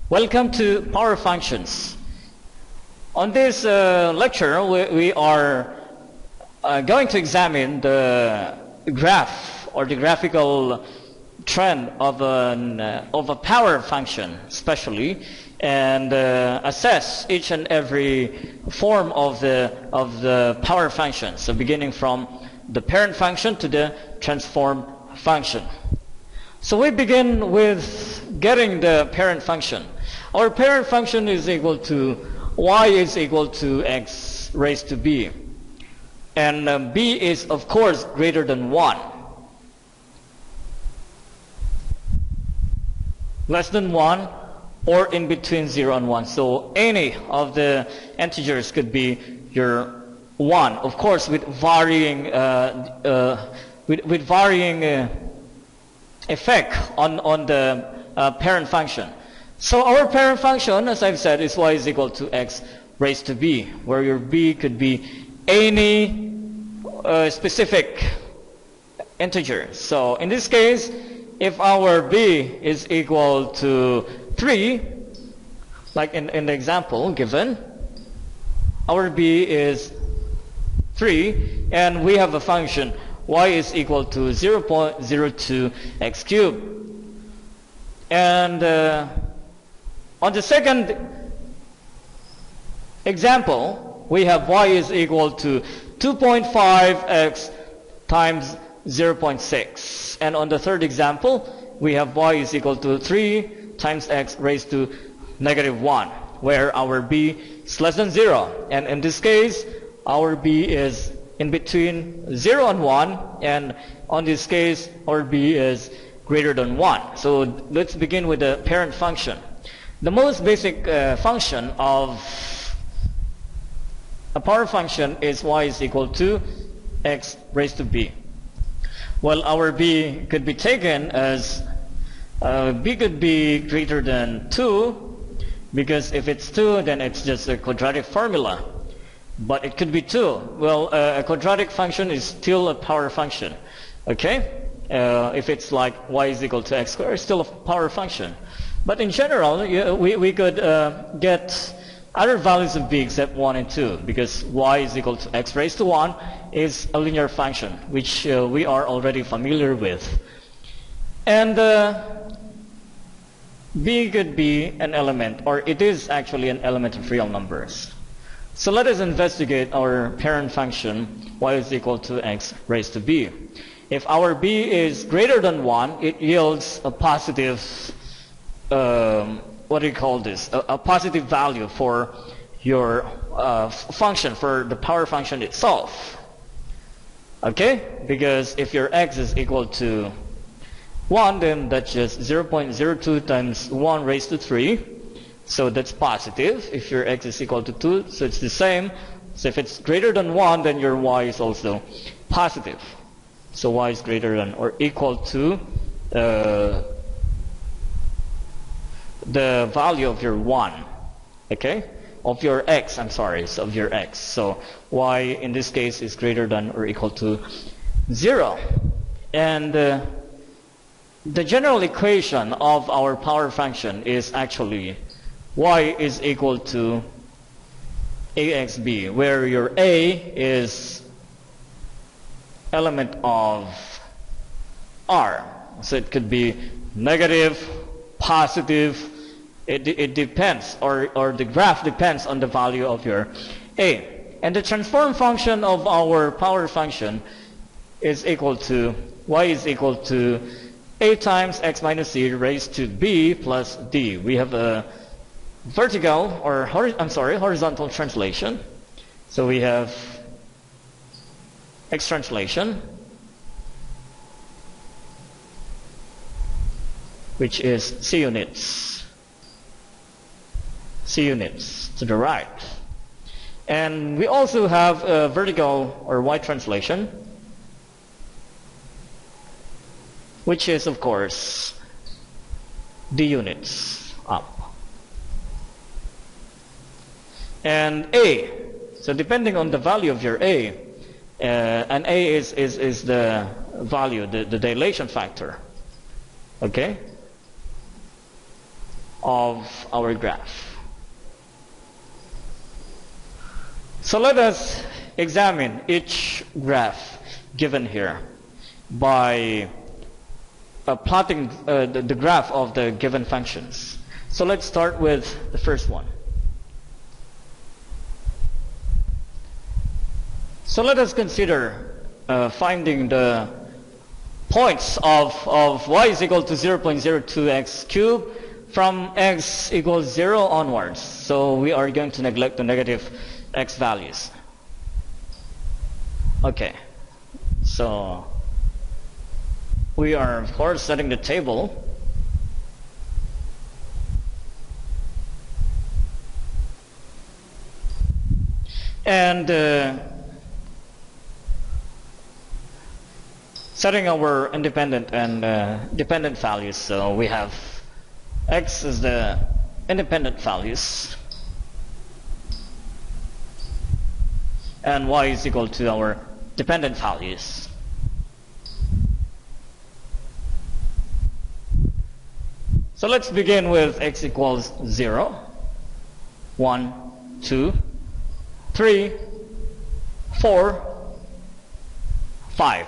Welcome to Power Functions. On this lecture, we are going to examine the graph or the graphical trend of a power function, especially, and assess each and every form of the power function. So, beginning from the parent function to the transform function. So we begin with getting the parent function. Our parent function is equal to y is equal to x raised to b. And b is, of course, greater than 1. Less than 1 or in between 0 and 1. So any of the integers could be your 1. Of course, with varying effect on the parent function. So our parent function, as I've said, is y is equal to x raised to b, where your b could be any specific integer. So in this case, if our b is equal to 3, like in the example given, our b is 3, and we have a function y is equal to 0.02 x cubed. And on the second example, we have y is equal to 2.5x times 0.6. And on the third example, we have y is equal to 3 times x raised to negative 1, where our b is less than 0. And in this case, our b is in between 0 and 1, and on this case, our b is greater than 1. So let's begin with the parent function. The most basic function of a power function is y is equal to x raised to b. Well, our b could be taken as b could be greater than 2, because if it's 2, then it's just a quadratic formula. But it could be 2. Well, a quadratic function is still a power function. Okay? If it's like y is equal to x squared, it's still a power function. But in general, we could get other values of b except 1 and 2, because y is equal to x raised to 1 is a linear function, which we are already familiar with. And b could be an element, or it is actually an element of real numbers. So let us investigate our parent function y is equal to x raised to b. If our b is greater than 1, it yields a positive, what do you call this? A positive value for your function, for the power function itself. Okay? Because if your x is equal to 1, then that's just 0.02 times 1 raised to 3. So that's positive. If your x is equal to 2, so it's the same. So if it's greater than 1, then your y is also positive. So y is greater than or equal to the value of your 1. Okay? Of your x, I'm sorry, so of your x. So y in this case is greater than or equal to 0. And the general equation of our power function is actually y is equal to axb, where your a is element of r. So it could be negative, positive. It depends, or the graph depends on the value of your a. And the transform function of our power function is equal to y is equal to a times x minus c raised to b plus d. We have a vertical or horizontal translation. So we have x translation, which is c units to the right. And we also have a vertical or y translation, which is, of course, d units up. And a, so depending on the value of your a, and a is the value, the dilation factor. Okay? of our graph. So let us examine each graph given here by plotting the graph of the given functions. So let's start with the first one. So let us consider finding the points of y is equal to 0.02x cubed from x equals 0 onwards. So we are going to neglect the negative x values. Okay, so we are of course setting the table. And setting our independent and dependent values. So we have x is the independent values and y is equal to our dependent values. So let's begin with x equals 0, 1, 2, 3, 4, 5.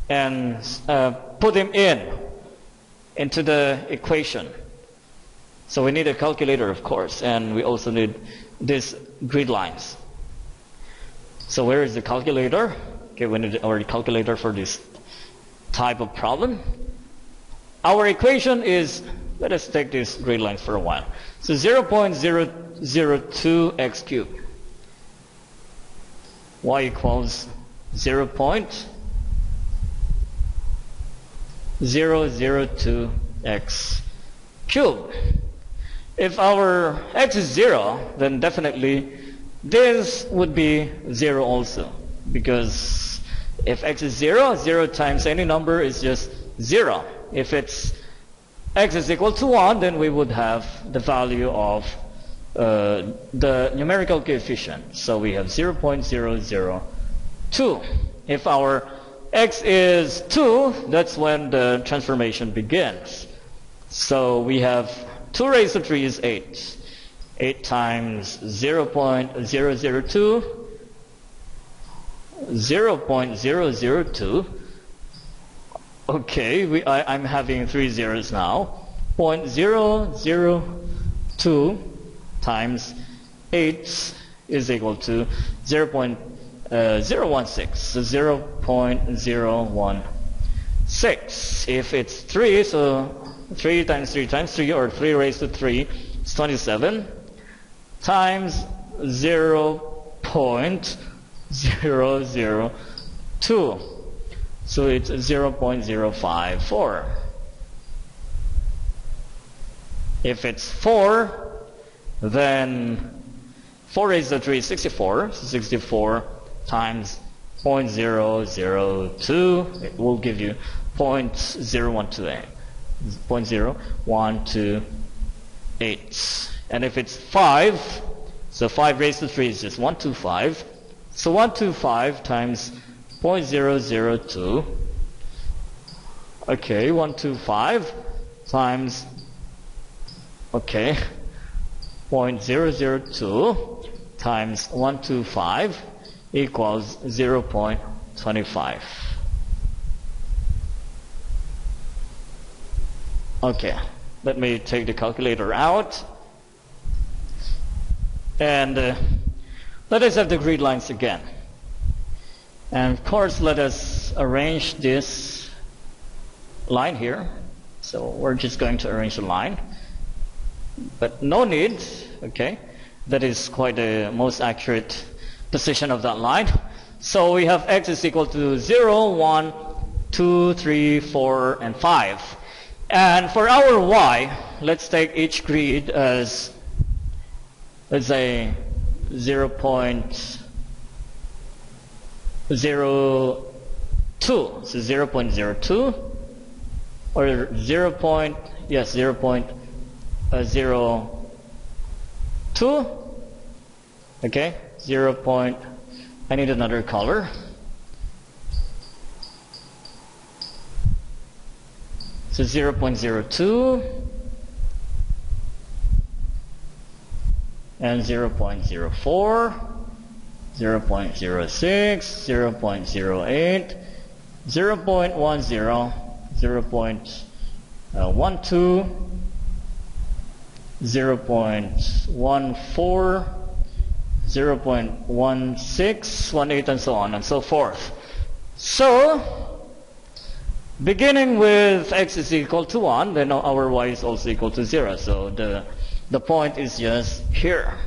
And put them into the equation. So we need a calculator, of course, and we also need these grid lines. So where is the calculator? Okay, we need our calculator for this type of problem. Our equation is, let us take these grid lines for a while. So 0.002x cubed. Y equals 0.002x cubed. If our x is 0, then definitely this would be 0 also. Because if x is 0, 0 times any number is just 0. If it's x is equal to 1, then we would have the value of the numerical coefficient. So we have 0.002. If our x is 2, that's when the transformation begins. So we have 2 raised to 3 is 8. 8 times 0.002, 0.002. Okay, I'm having 3 zeros now. 0.002 times 8 is equal to 0.016. So 0.016. If it's 3, so 3 times 3 times 3, or 3 raised to 3, is 27, times 0.002. So it's 0.054. If it's 4, then 4 raised to 3 is 64. So 64 times 0.002, it will give you 0.0128. 0.0128. And if it's 5, so 5 raised to 3 is just 125. So 125 times 0.002. Okay, 125 times, okay, 0.002 times 125 equals 0.25. Okay, let me take the calculator out. And let us have the grid lines again. And of course, let us arrange this line here. So we're just going to arrange a line. But no need, okay? That is quite the most accurate position of that line. So we have x is equal to 0, 1, 2, 3, 4, and 5. And for our y, let's take each grid as, let's say, 0.02. So 0.02 or 0.02. Okay, I need another color. So 0.02, and 0.04, 0.06, 0.08, 0.10, 0.12, 0.14, 0.16, 18, and so on and so forth. So, beginning with x is equal to 1, then our y is also equal to 0. So the point is just here.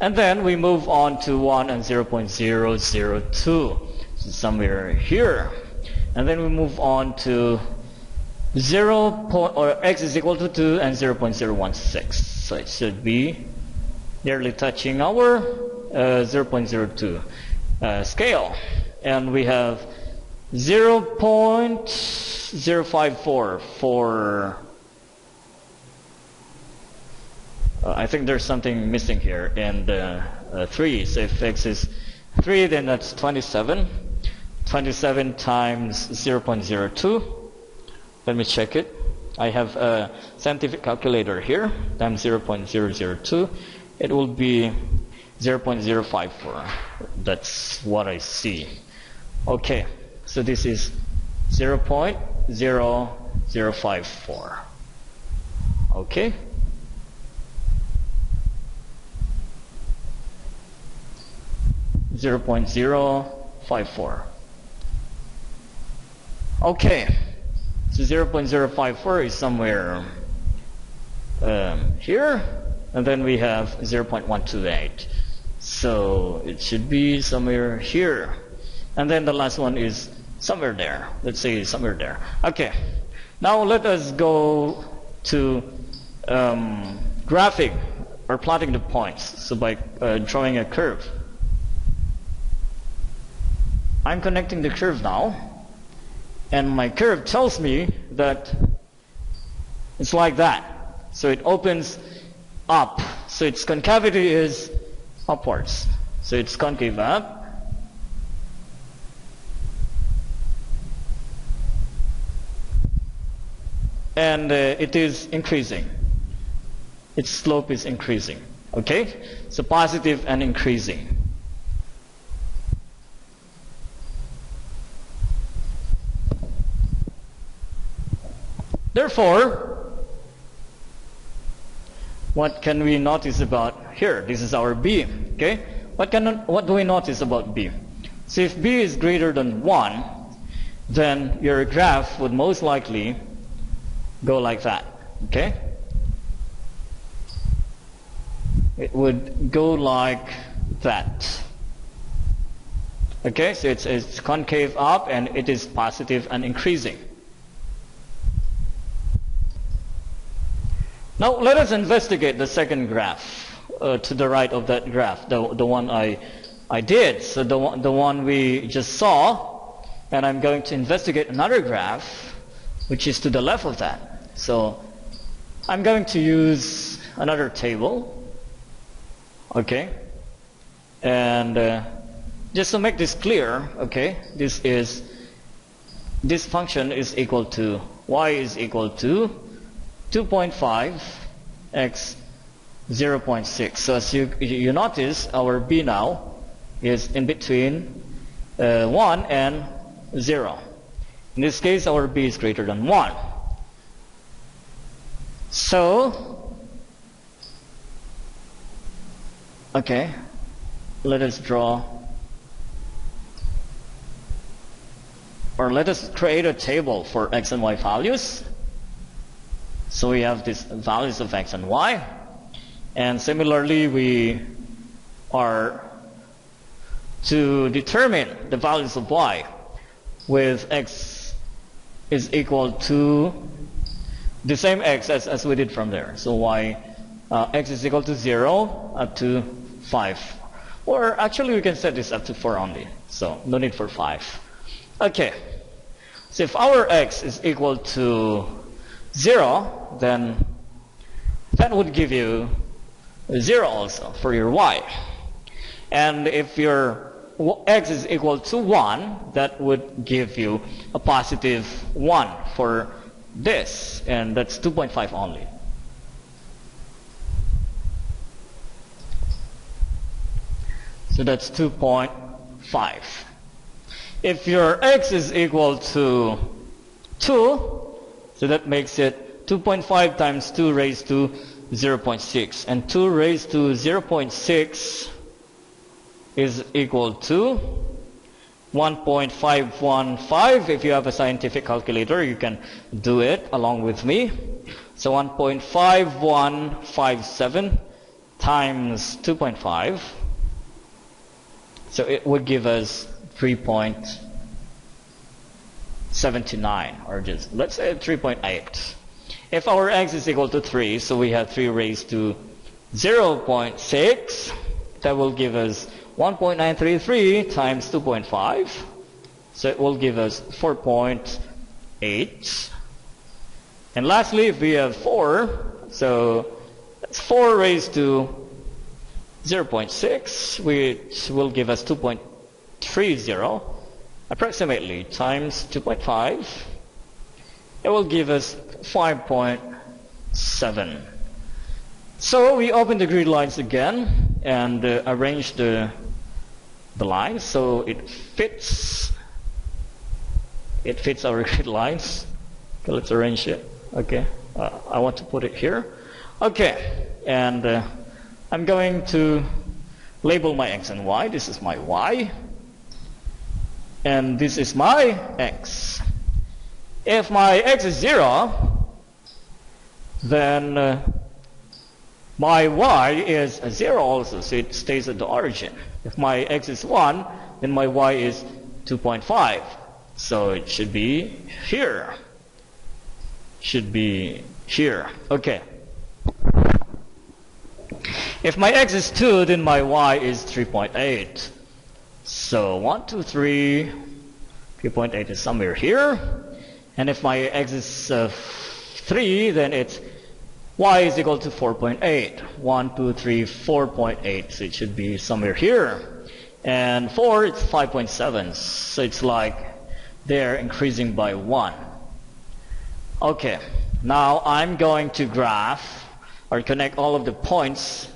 And then we move on to 1 and 0.002, so somewhere here. And then we move on to x is equal to 2 and 0.016. So it should be nearly touching our 0.02 scale. And we have 0.054 for I think there's something missing here in the 3. So if x is 3, then that's 27. 27 times 0.02. Let me check it. I have a scientific calculator here. Times 0.002. It will be 0.054. That's what I see. Okay. So this is 0.0054. Okay. .054. Okay, so 0.054 is somewhere here, and then we have 0.128. So it should be somewhere here, and then the last one is somewhere there. Let's say somewhere there. Okay, now let us go to graphing or plotting the points. So by drawing a curve. I'm connecting the curve now, and my curve tells me that it's like that. So it opens up. So its concavity is upwards. So it's concave up. And it is increasing. Its slope is increasing. Okay? So positive and increasing. Therefore, what can we notice about here? This is our B. Okay? What do we notice about B? So if B is greater than 1, then your graph would most likely go like that. Okay? It would go like that. Okay? So it's concave up, and it is positive and increasing. Now let us investigate the second graph to the right of that graph, the one I did. So the one we just saw, and I'm going to investigate another graph which is to the left of that. So I'm going to use another table. Okay, and just to make this clear, okay, this function is equal to y is equal to 2.5 x 0.6. So as you notice, our B now is in between 1 and 0. In this case, our B is greater than 1. So, okay, let us draw, or let us create a table for x and y values. So we have these values of x and y, and similarly we are to determine the values of y with x is equal to the same x as we did from there. So y x is equal to 0 up to 5, or actually we can set this up to 4 only, so no need for 5. Okay, so if our x is equal to 0, then that would give you 0 also for your y. And if your x is equal to 1, that would give you a positive 1 for this, and that's 2.5 only. So that's 2.5. If your x is equal to 2, so that makes it 2.5 times 2 raised to 0.6. And 2 raised to 0.6 is equal to 1.515. If you have a scientific calculator, you can do it along with me. So 1.5157 times 2.5. So it would give us 3.79, or just let's say 3.8. If our x is equal to 3, so we have 3 raised to 0.6, that will give us 1.933 times 2.5. So it will give us 4.8. And lastly, if we have 4, so that's 4 raised to 0.6, which will give us 2.30 approximately times 2.5. It will give us 5.7. So we open the grid lines again and arrange the lines so it fits our grid lines. Okay, let's arrange it. Okay, I want to put it here. Okay, and I'm going to label my x and y. This is my y, and this is my x. If my x is 0, then my y is 0 also, so it stays at the origin. If my x is 1, then my y is 2.5. So it should be here. Should be here. Okay. If my x is 2, then my y is 3.8. So 1, 2, 3. 3.8 is somewhere here. And if my x is 3, then it's y is equal to 4.8. 1, 2, 3, 4.8. So it should be somewhere here. And 4, it's 5.7. So it's like they're increasing by 1. Okay. Now I'm going to graph or connect all of the points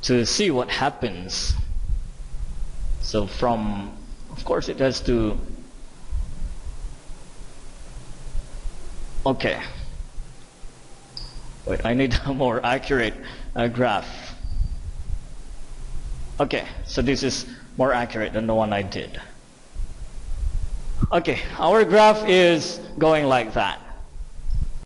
to see what happens. So from, of course it has to, okay. Wait, I need a more accurate graph. Okay, so this is more accurate than the one I did. Okay, our graph is going like that.